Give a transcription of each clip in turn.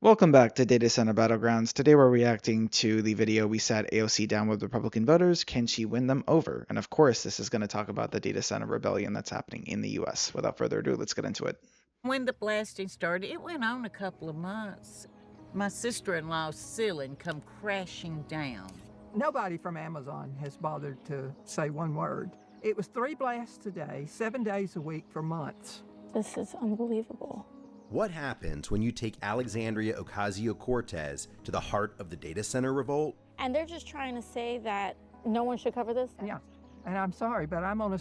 Welcome back to Data Center Battlegrounds. Today we're reacting to the video we sat AOC down with Republican voters. Can she win them over? And of course, this is going to talk about the data center rebellion that's happening in the US. Without further ado, let's get into it. When the blasting started, it went on a couple of months. My sister-in-law's ceiling come crashing down. Nobody from Amazon has bothered to say one word. It was 3 blasts a day, 7 days a week for months. This is unbelievable. What happens when you take Alexandria Ocasio-Cortez to the heart of the data center revolt? And they're just trying to say that no one should cover this? Yeah, and I'm sorry, but I'm on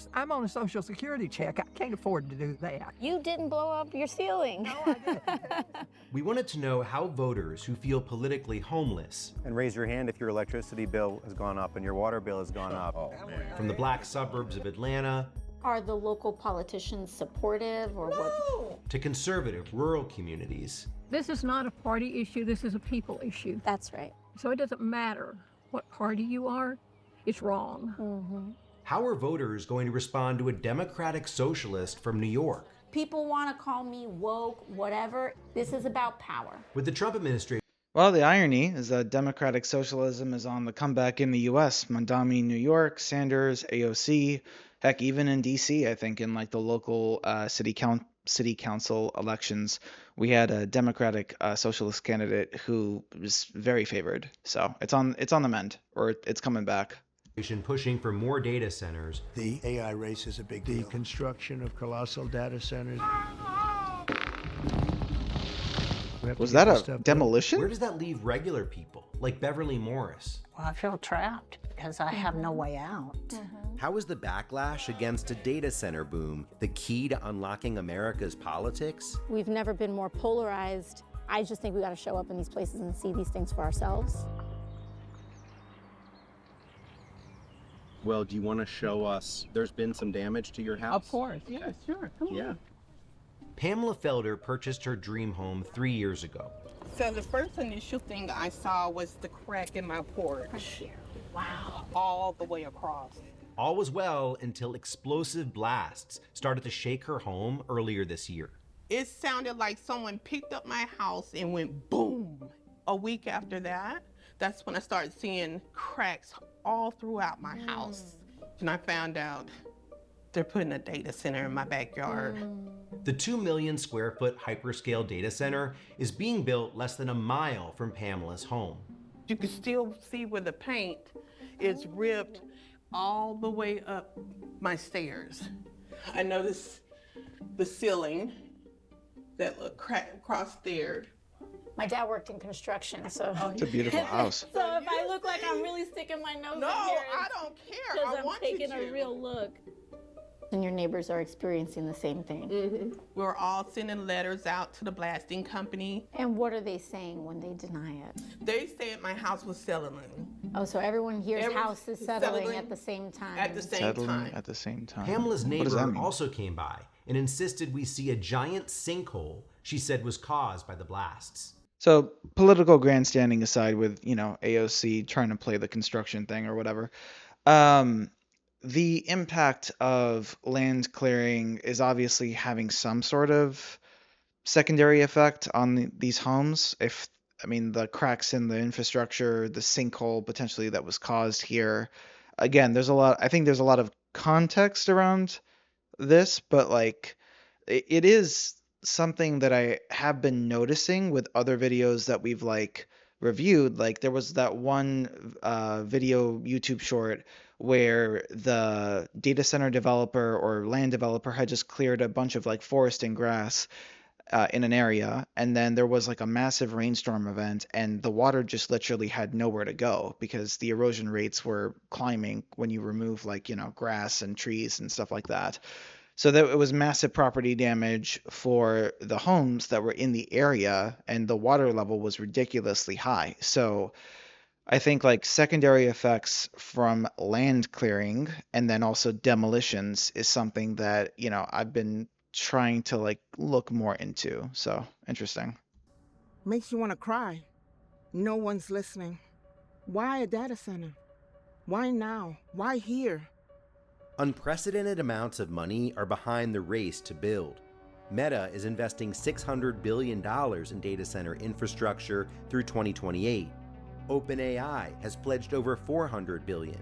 a Social Security check. I can't afford to do that. You didn't blow up your ceiling. No, I didn't. We wanted to know how voters who feel politically homeless, And raise your hand if your electricity bill has gone up and your water bill has gone up. from the black suburbs of Atlanta Are the local politicians supportive or what? to conservative rural communities, This is not a party issue, this is a people issue. That's right. So it doesn't matter what party you are, it's wrong. how are voters going to respond to a democratic socialist from New York? People want to call me woke, whatever. This is about power. With the Trump administration Well, the irony is that democratic socialism is on the comeback in the US. Mondami, New York, Sanders, AOC, heck, even in DC, I think in like the local city council elections, we had a democratic socialist candidate who was very favored. So it's on the mend, or it's coming back. pushing for more data centers, The AI race is a big deal. The construction of colossal data centers. Was that a demolition? where does that leave regular people like Beverly Morris? Well, I feel trapped because I have no way out. How is the backlash against a data center boom the key to unlocking America's politics? We've never been more polarized. I just think we got to show up in these places and see these things for ourselves. Well, do you want to show us? There's been some damage to your house? Of course, yeah, sure. Come Yeah. on. Pamela Felder purchased her dream home 3 years ago. So the first initial thing I saw was the crack in my porch. Wow. All the way across. All was well until explosive blasts started to shake her home earlier this year. It sounded like someone picked up my house and went boom. A week after that, that's when I started seeing cracks all throughout my house. And I found out they're putting a data center in my backyard. The 2 million square foot hyperscale data center is being built less than a mile from Pamela's home. You can still see where the paint is ripped all the way up my stairs. I noticed the ceiling that looked cracked across there. My dad worked in construction, so. It's a beautiful house. So if I look like I'm really sticking my nose No, in here, I don't care. because I I'm want taking you to. a real look. And your neighbors are experiencing the same thing. We were all sending letters out to the blasting company. And what are they saying when they deny it? They said my house was selling Oh, so everyone here's Everyone's house is settling settling at the same time. at the same Settling time. at the same time. Pamela's What does that neighbor mean? also came by and insisted we see a giant sinkhole she said was caused by the blasts. So political grandstanding aside, with AOC trying to play the construction thing or whatever, the impact of land clearing is obviously having some sort of secondary effect on these homes. The cracks in the infrastructure, the sinkhole potentially that was caused here. Again, I think there's a lot of context around this, but like it is something that I have been noticing with other videos that we've like reviewed. Like there was that one video YouTube short where the data center developer or land developer had just cleared a bunch of like forest and grass in an area, and then there was like a massive rainstorm event, and the water just literally had nowhere to go because the erosion rates were climbing when you remove like grass and trees and stuff like that. So that it was massive property damage for the homes that were in the area, and the water level was ridiculously high. So I think like secondary effects from land clearing and then also demolitions is something that, I've been trying to like look more into. So interesting. Makes you want to cry. No one's listening. Why a data center? Why now? Why here? Unprecedented amounts of money are behind the race to build. Meta is investing $600 billion in data center infrastructure through 2028. OpenAI has pledged over $400 billion.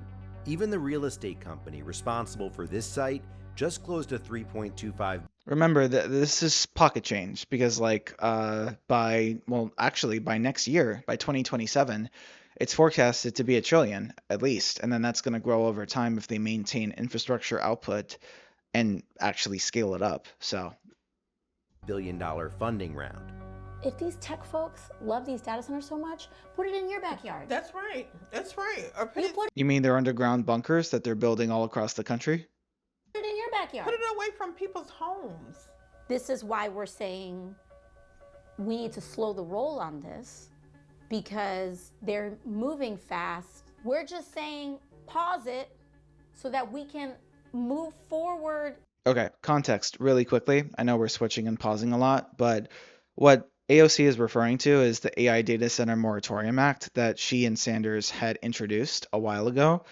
Even the real estate company responsible for this site just closed a $3.25. Remember that this is pocket change because by next year, by 2027, it's forecasted to be $1 trillion at least, and then that's going to grow over time if they maintain infrastructure output and actually scale it up. So $1 billion funding round. If these tech folks love these data centers so much, put it in your backyard. That's right. That's right. Or put it you mean they're underground bunkers that they're building all across the country? Put it in your backyard. Put it away from people's homes. This is why we're saying we need to slow the roll on this because they're moving fast. We're just saying pause it so that we can move forward. Okay, context really quickly. I know we're switching and pausing a lot, but what AOC is referring to is the AI Data Center Moratorium Act that she and Sanders had introduced a while ago.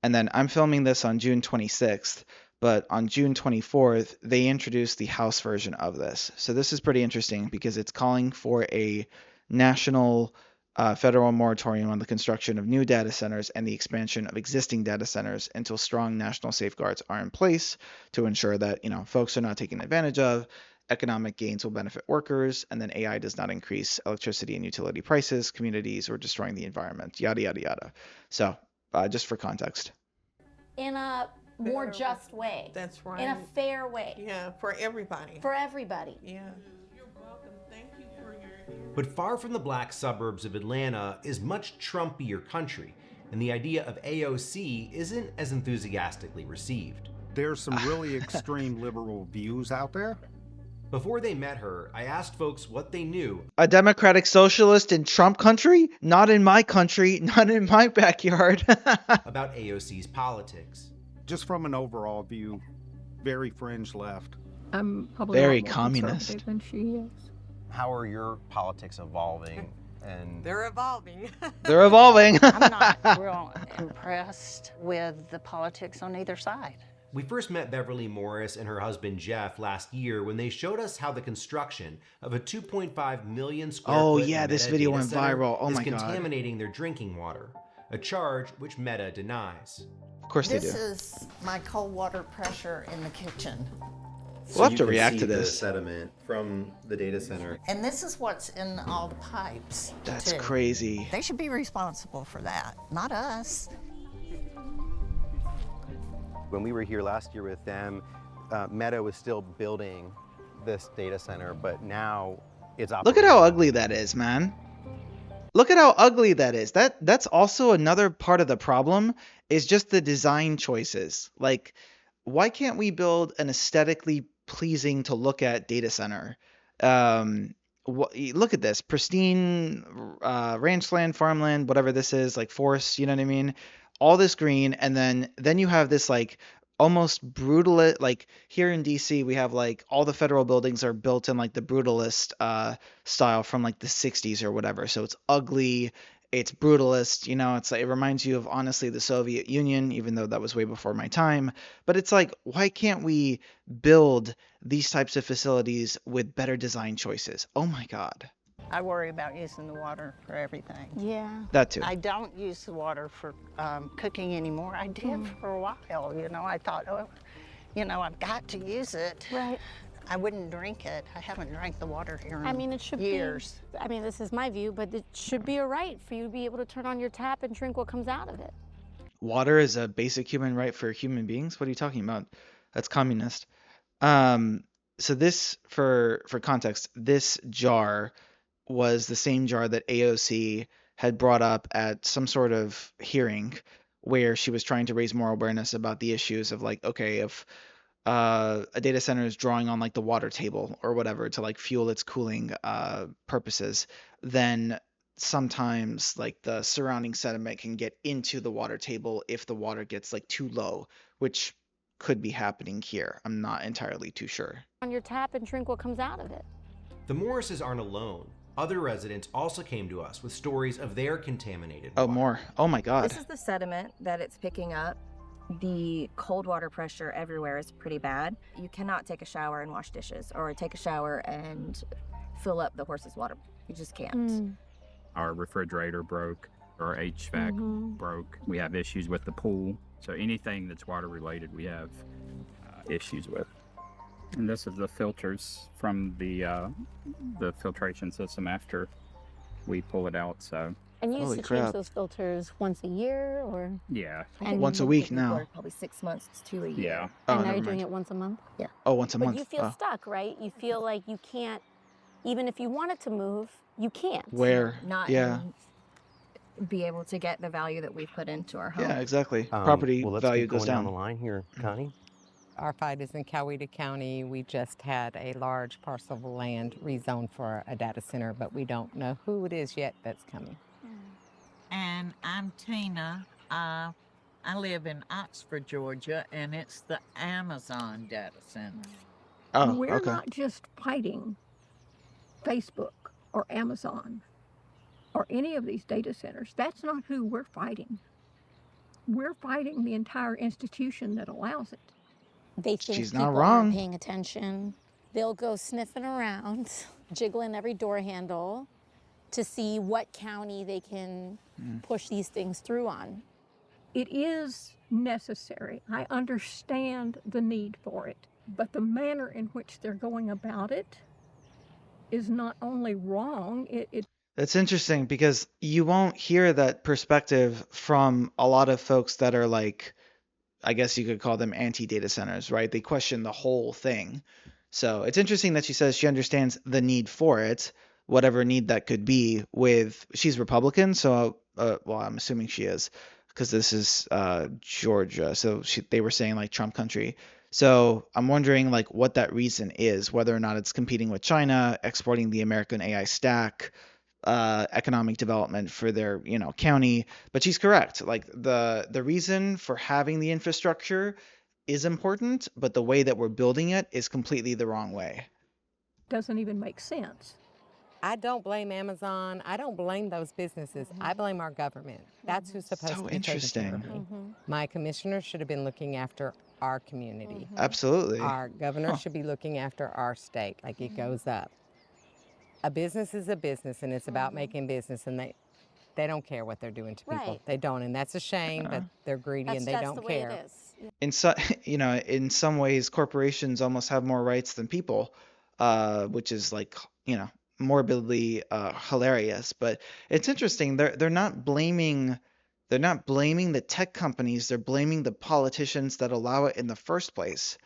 And then I'm filming this on June 26th, but on June 24th, they introduced the House version of this. So this is pretty interesting because it's calling for a national federal moratorium on the construction of new data centers and the expansion of existing data centers until strong national safeguards are in place to ensure that, folks are not taken advantage of. Economic gains will benefit workers, and then AI does not increase electricity and utility prices, communities, or destroying the environment, yada, yada, yada. So just for context. In a more just way. That's right. In a fair way. Yeah, for everybody. For everybody. Yeah. You're welcome. Thank you for your... But far from the black suburbs of Atlanta is much Trumpier country, and the idea of AOC isn't as enthusiastically received. There's some really extreme liberal views out there. Before they met her, I asked folks what they knew. A democratic socialist in Trump country? Not in my country, not in my backyard. About AOC's politics. Just from an overall view, very fringe left. I'm probably Very a lot more communist conservative than she is. How are your politics evolving? And They're evolving. They're evolving. I'm not real impressed with the politics on either side. We first met Beverly Morris and her husband Jeff last year when they showed us how the construction of a 2.5 million square foot this Meta video data went center viral. Oh is my God. contaminating their drinking water, a charge which Meta denies. Of course they do. This is my cold water pressure in the kitchen. We'll have to react to The this. sediment from the data center. And this is what's in all the pipes. That's too. crazy. They should be responsible for that, not us. When we were here last year with them, Meta was still building this data center, but now it's Look at operating. how ugly that is, man. Look at how ugly that is. That's also another part of the problem is just the design choices. Like, why can't we build an aesthetically pleasing to look at data center? Look at this pristine ranch land, farmland, whatever this is, like forest. You know what I mean? All this green, and then you have this like almost brutal, like here in DC we have like all the federal buildings are built in like the brutalist style from like the 60s or whatever. So it's ugly, it's brutalist, it's like it reminds you of honestly the Soviet Union, even though that was way before my time. But it's like, why can't we build these types of facilities with better design choices? Oh my God. I worry about using the water for everything. Yeah. That too. I don't use the water for cooking anymore. I did for a while, I thought, I've got to use it. Right. I wouldn't drink it. I haven't drank the water here in it should years. be, this is my view, but it should be a right for you to be able to turn on your tap and drink what comes out of it. Water is a basic human right for human beings. What are you talking about? That's communist. So this, for context, this jar was the same jar that AOC had brought up at some sort of hearing where she was trying to raise more awareness about the issues of like, okay, if a data center is drawing on like the water table or whatever to like fuel its cooling purposes, then sometimes like the surrounding sediment can get into the water table if the water gets like too low, which could be happening here. I'm not entirely too sure. On your tap and drink what comes out of it. The Morrises aren't alone. Other residents also came to us with stories of their contaminated water. Oh, more. Oh my God. This is the sediment that it's picking up. The cold water pressure everywhere is pretty bad. You cannot take a shower and wash dishes or take a shower and fill up the horse's water. You just can't. Our refrigerator broke, our HVAC broke. We have issues with the pool. So anything that's water related, we have issues with. And this is the filters from the filtration system after we pull it out. So. And you used Holy to crap. change those filters once a year, or? Yeah. I think Once a we week did now. work Probably 6 months to a year. Yeah. Oh, And now never you're doing mind. it once a month? Yeah. Oh, once a But month. you feel Oh. stuck, right? You feel like you can't, even if you wanted to move, you can't. Where? Not Yeah. be able to get the value that we put into our home. Yeah, exactly. Property well, let's value keep goes going down down. the line here, Connie. Our fight is in Coweta County. We just had a large parcel of land rezoned for a data center, but we don't know who it is yet that's coming. And I'm Tina. I live in Oxford, Georgia, and it's the Amazon data center. Oh, We're okay. not just fighting Facebook or Amazon or any of these data centers. That's not who we're fighting. We're fighting the entire institution that allows it. They think She's people not wrong. aren't paying attention. They'll go sniffing around, jiggling every door handle to see what county they can push these things through on. It is necessary. I understand the need for it, but the manner in which they're going about it is not only wrong, it That's interesting because you won't hear that perspective from a lot of folks that are like, I guess you could call them anti-data centers, right? They question the whole thing. So it's interesting that she says she understands the need for it, whatever need that could be. She's Republican, so well, I'm assuming she is, because this is Georgia. So they were saying like Trump country. So I'm wondering like what that reason is, whether or not it's competing with China, exporting the American AI stack, economic development for their county. But she's correct. Like the reason for having the infrastructure is important, but the way that we're building it is completely the wrong way. doesn't even make sense. I don't blame Amazon. I don't blame those businesses. I blame our government. That's who's supposed So to be taking care of interesting. me. My commissioner should have been looking after our community. Absolutely. Our governor should be looking after our state. Like it goes up. A business is a business, and it's about making business, and they don't care what they're doing to people. Right. They don't, and that's a shame. But they're greedy and they That's don't the way care. it is. Yeah. In some ways, corporations almost have more rights than people, which is like, morbidly hilarious. But it's interesting. They're not blaming the tech companies. They're blaming the politicians that allow it in the first place.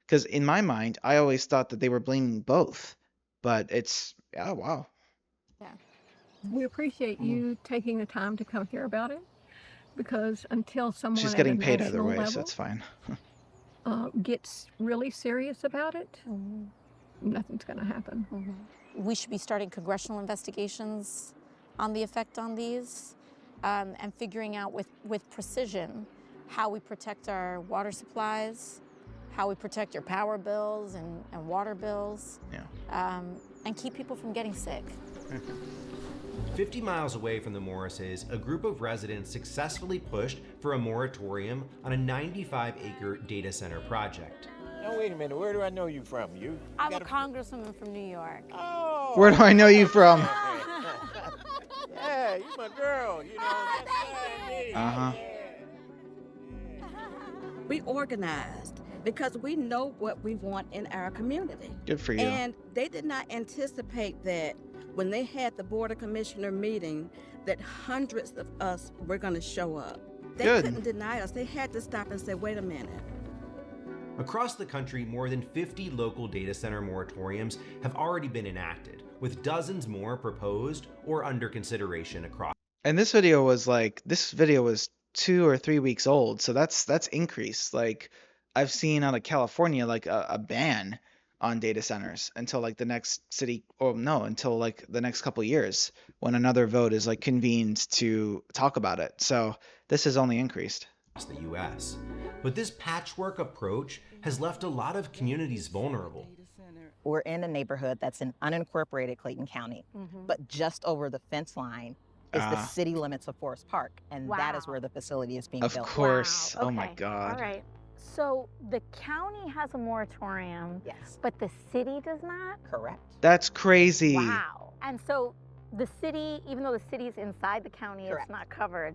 Because in my mind, I always thought that they were blaming both. But it's wow. We appreciate you taking the time to come hear about it, because until someone She's at getting a paid either national way, so level it's fine. gets really serious about it, nothing's going to happen. We should be starting congressional investigations on the effect on these, and figuring out with precision how we protect our water supplies, how we protect your power bills and water bills, and keep people from getting sick. 50 miles away from the Morrises, a group of residents successfully pushed for a moratorium on a 95-acre data center project. Now, wait a minute. Where do I know you from? I'm a congresswoman from New York. Oh. Where do I know you from? Yeah, you my girl. You know, that's Uh-huh. We organized because we know what we want in our community. Good for you. And they did not anticipate that when they had the Board of Commissioner meeting, that hundreds of us were going to show up. They Good. couldn't deny us. They had to stop and say, wait a minute. Across the country, more than 50 local data center moratoriums have already been enacted, with dozens more proposed or under consideration across. And this video was 2 or 3 weeks old, so that's increased. Like I've seen out of California like a ban on data centers until like the next until like the next couple years when another vote is like convened to talk about it. So this has only increased. The U.S. But this patchwork approach has left a lot of communities vulnerable. We're in a neighborhood that's in unincorporated Clayton County, but just over the fence line is the Ah, city limits of Forest Park, and that is Wow. where the facility is being of built. course. Wow. Oh my Okay. God. All right. So the county has a moratorium, Yes, but the city does not? correct. That's crazy. Wow. And so the city, even though the city's inside the county, Correct. it's not covered.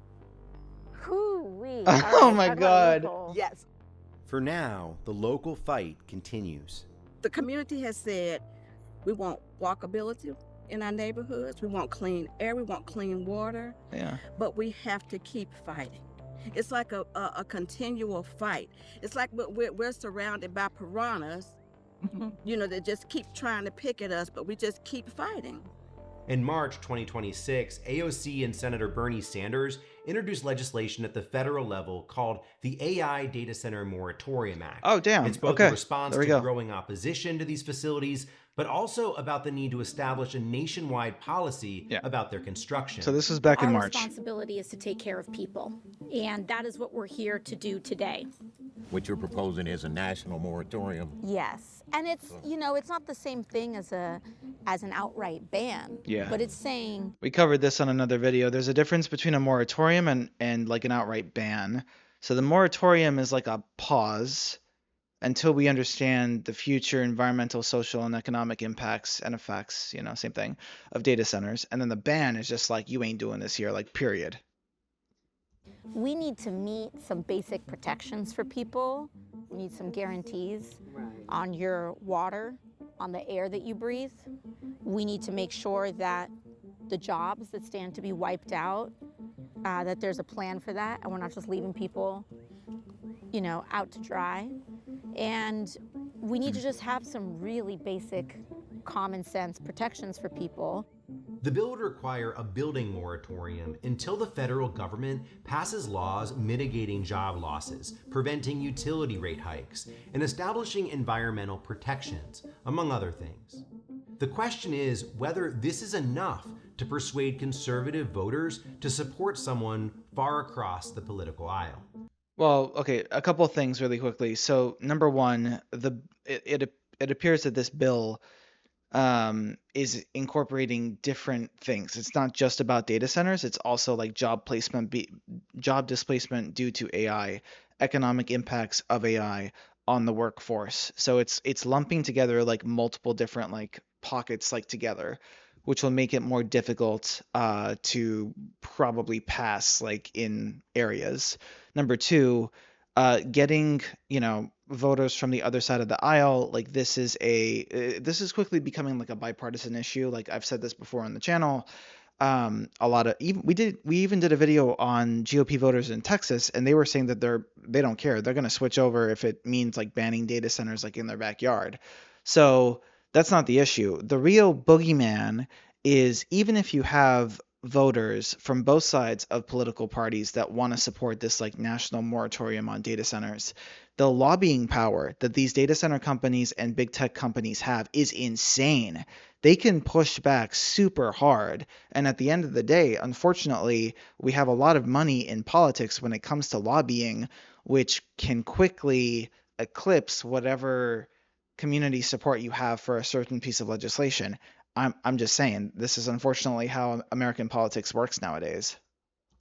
Hoo-wee. Oh All right, my talk about a God. loophole. Yes. For now, the local fight continues. The community has said we want walkability in our neighborhoods, we want clean air, we want clean water, Yeah. but we have to keep fighting. It's like a continual fight. It's like we're surrounded by piranhas, you know, that just keep trying to pick at us, but we just keep fighting. In March 2026, AOC and Senator Bernie Sanders introduced legislation at the federal level called the AI Data Center Moratorium Act. Oh, damn. It's both Okay. a response There we to go. growing opposition to these facilities, but also about the need to establish a nationwide policy about their construction. So this was back in Our March. responsibility is to take care of people, and that is what we're here to do today. What you're proposing is a national moratorium. Yes, and it's, you know, it's not the same thing as an outright ban. Yeah. But it's saying We covered this on another video. There's a difference between a moratorium and like an outright ban. So the moratorium is like a pause until we understand the future environmental, social, and economic impacts and effects, you know, same thing, of data centers. And then the ban is just like, you ain't doing this here, like, period. we need to meet some basic protections for people. We need some guarantees on your water, on the air that you breathe. We need to make sure that the jobs that stand to be wiped out, that there's a plan for that, and we're not just leaving people, you know, out to dry. And we need to just have some really basic common sense protections for people. The bill would require a building moratorium until the federal government passes laws mitigating job losses, preventing utility rate hikes, and establishing environmental protections, among other things. The question is whether this is enough to persuade conservative voters to support someone far across the political aisle. Well, okay, a couple things really quickly. So number one, it appears that this bill is incorporating different things. It's not just about data centers. It's also like job displacement due to AI, economic impacts of AI on the workforce. So it's lumping together like multiple different like pockets like together, which will make it more difficult to probably pass like in areas. Number two, getting, you know, voters from the other side of the aisle, like this is quickly becoming like a bipartisan issue. Like I've said this before on the channel. A lot of we even did a video on GOP voters in Texas, and they were saying that they don't care. They're going to switch over if it means like banning data centers like in their backyard. So that's not the issue. The real boogeyman is, even if you have voters from both sides of political parties that want to support this like national moratorium on data centers, the lobbying power that these data center companies and big tech companies have is insane. They can push back super hard. And at the end of the day, unfortunately, we have a lot of money in politics when it comes to lobbying, which can quickly eclipse whatever community support you have for a certain piece of legislation. I'm just saying, this is unfortunately how American politics works nowadays.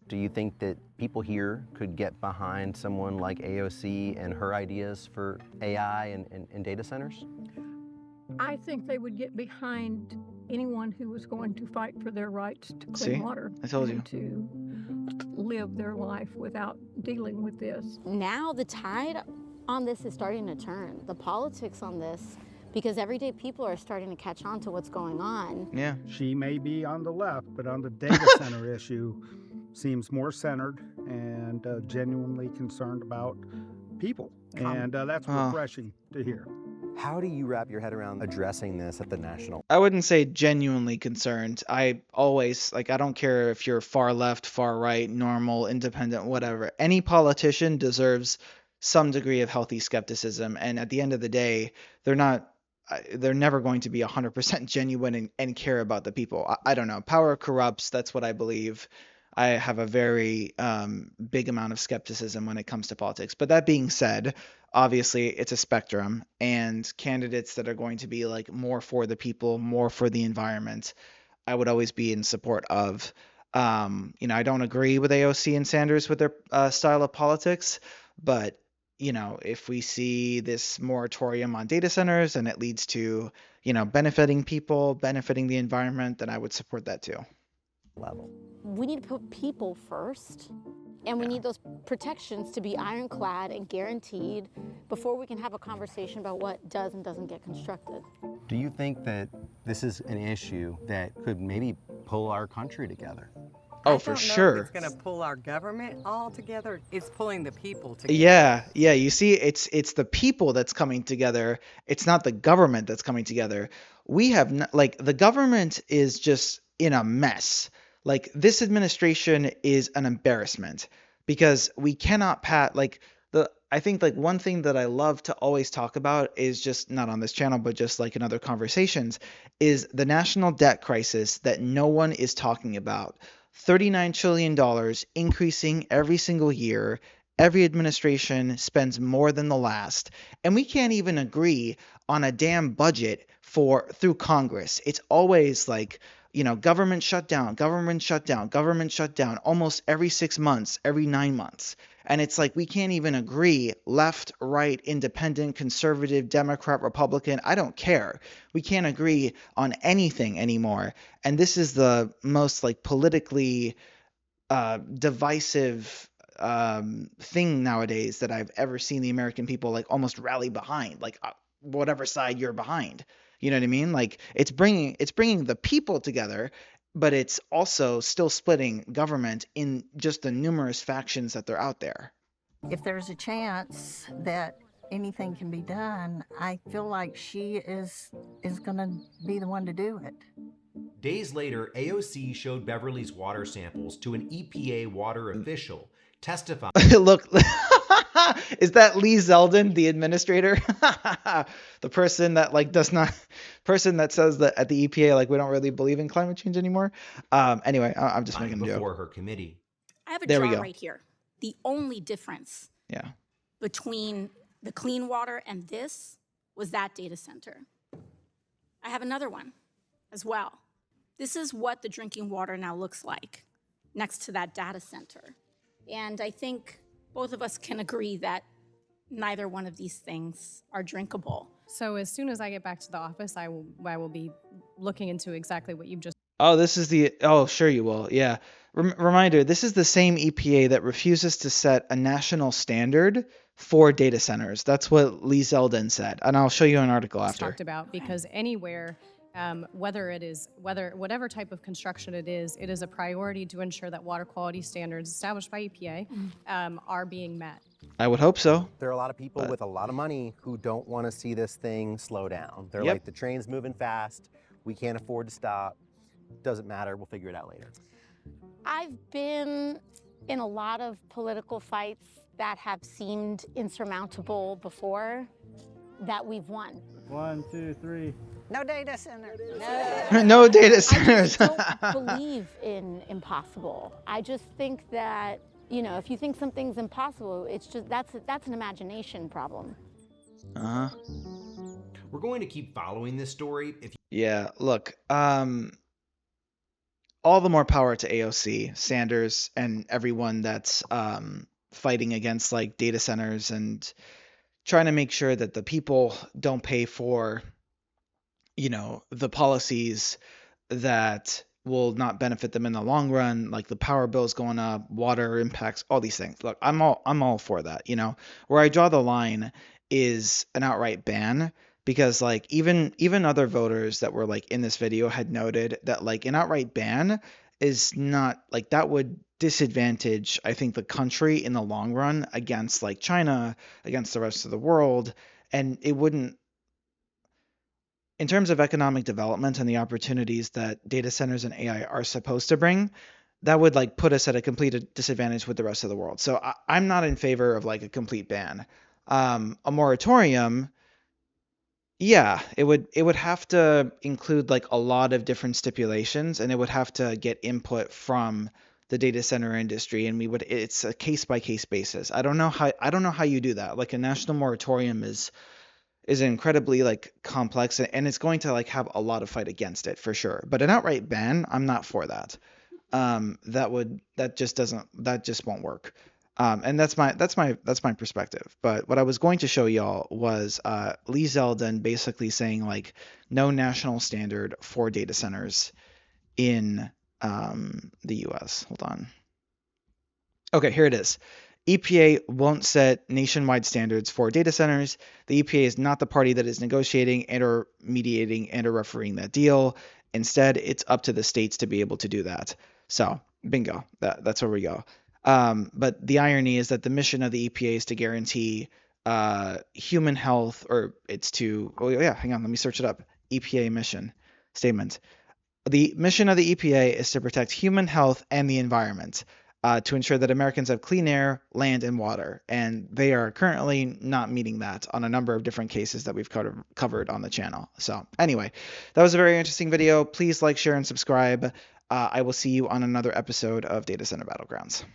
Do you think that people here could get behind someone like AOC and her ideas for AI and data centers? I think they would get behind anyone who was going to fight for their rights to clean See? water. I told you. And to live their life without dealing with this. Now the tide on this is starting to turn. The politics on this, because everyday people are starting to catch on to what's going on. Yeah. She may be on the left, but on the data center issue, seems more centered and genuinely concerned about people. And that's refreshing to hear. How do you wrap your head around addressing this at the national? I wouldn't say genuinely concerned. I always, like, I don't care if you're far left, far right, normal, independent, whatever. Any politician deserves some degree of healthy skepticism. And at the end of the day, they're never going to be 100% genuine and care about the people. I don't know. Power corrupts. That's what I believe. I have a very big amount of skepticism when it comes to politics. But that being said, obviously it's a spectrum, and candidates that are going to be like more for the people, more for the environment, I would always be in support of. I don't agree with AOC and Sanders with their style of politics, but if we see this moratorium on data centers and it leads to, benefiting people, benefiting the environment, then I would support that too. Level. We need to put people first, and we need those protections to be ironclad and guaranteed before we can have a conversation about what does and doesn't get constructed. Do you think that this is an issue that could maybe pull our country together? Oh, for sure. It's going to pull our government all together. It's pulling the people together. Yeah. You see, it's the people that's coming together. It's not the government that's coming together. We have the government is just in a mess. Like, this administration is an embarrassment because we cannot I think one thing that I love to always talk about is just not on this channel, but just in other conversations, is the national debt crisis that no one is talking about. $39 trillion increasing every single year. Every administration spends more than the last. And we can't even agree on a damn budget through Congress. It's always government shutdown, government shutdown, government shutdown almost every 6 months, every 9 months. And it's we can't even agree left, right, independent, conservative, Democrat, Republican. I don't care. We can't agree on anything anymore. And this is the most politically divisive thing nowadays that I've ever seen the American people almost rally behind, whatever side you're behind. You know what I mean? It's bringing the people together, but it's also still splitting government in just the numerous factions that they're out there. If there's a chance that anything can be done, I feel like she is going to be the one to do it. Days later, AOC showed Beverly's water samples to an EPA water official, testifying. Look, is that Lee Zeldin, the administrator? The person that person that says that at the EPA, we don't really believe in climate change anymore. Anyway, I'm just making a joke. Before her committee. I have a There we jar go. right here. The only difference between the clean water and this was that data center. I have another one as well. This is what the drinking water now looks like next to that data center. And I think both of us can agree that neither one of these things are drinkable. So as soon as I get back to the office, I will be looking into exactly what you've just. Oh, this is sure you will. Yeah. Reminder, this is the same EPA that refuses to set a national standard for data centers. That's what Lee Zeldin said. And I'll show you an article after. Talked about, because anywhere, whatever type of construction it is a priority to ensure that water quality standards established by EPA are being met. I would hope so. There are a lot of people with a lot of money who don't want to see this thing slow down. They're Yep. like, the train's moving fast. We can't afford to stop. Doesn't matter. We'll figure it out later. I've been in a lot of political fights that have seemed insurmountable before that we've won. 1, 2, 3. No data center. No data centers. I just don't believe in impossible. I just think that, if you think something's impossible, it's just that's an imagination problem. Uh-huh. We're going to keep following this story. Yeah, look, all the more power to AOC, Sanders, and everyone that's fighting against data centers and trying to make sure that the people don't pay for, the policies that will not benefit them in the long run, like the power bills going up, water impacts, all these things. Look, I'm all for that. Where I draw the line is an outright ban. Because even other voters that were in this video had noted that an outright ban is not that would disadvantage, I think, the country in the long run against China, against the rest of the world, and it wouldn't, in terms of economic development and the opportunities that data centers and AI are supposed to bring, that would put us at a complete disadvantage with the rest of the world. So I'm not in favor of a complete ban. A moratorium. Yeah, it would have to include a lot of different stipulations, and it would have to get input from the data center industry, and it's a case by case basis. I don't know how you do that. A national moratorium is incredibly complex, and it's going to have a lot of fight against it for sure. But an outright ban, I'm not for that. that just won't work. And that's my perspective. But what I was going to show y'all was Lee Zeldin basically saying like no national standard for data centers in the U.S. Hold on. Okay, here it is. EPA won't set nationwide standards for data centers. The EPA is not the party that is negotiating and or mediating and or refereeing that deal. Instead, it's up to the states to be able to do that. So, bingo. That's where we go. But the irony is that the mission of the EPA is to guarantee human health, or it's to, oh yeah, hang on, let me search it up. EPA mission statement. The mission of the EPA is to protect human health and the environment, to ensure that Americans have clean air, land, and water. And they are currently not meeting that on a number of different cases that we've covered on the channel. So anyway, that was a very interesting video. Please like, share, and subscribe. I will see you on another episode of Data Center Battlegrounds.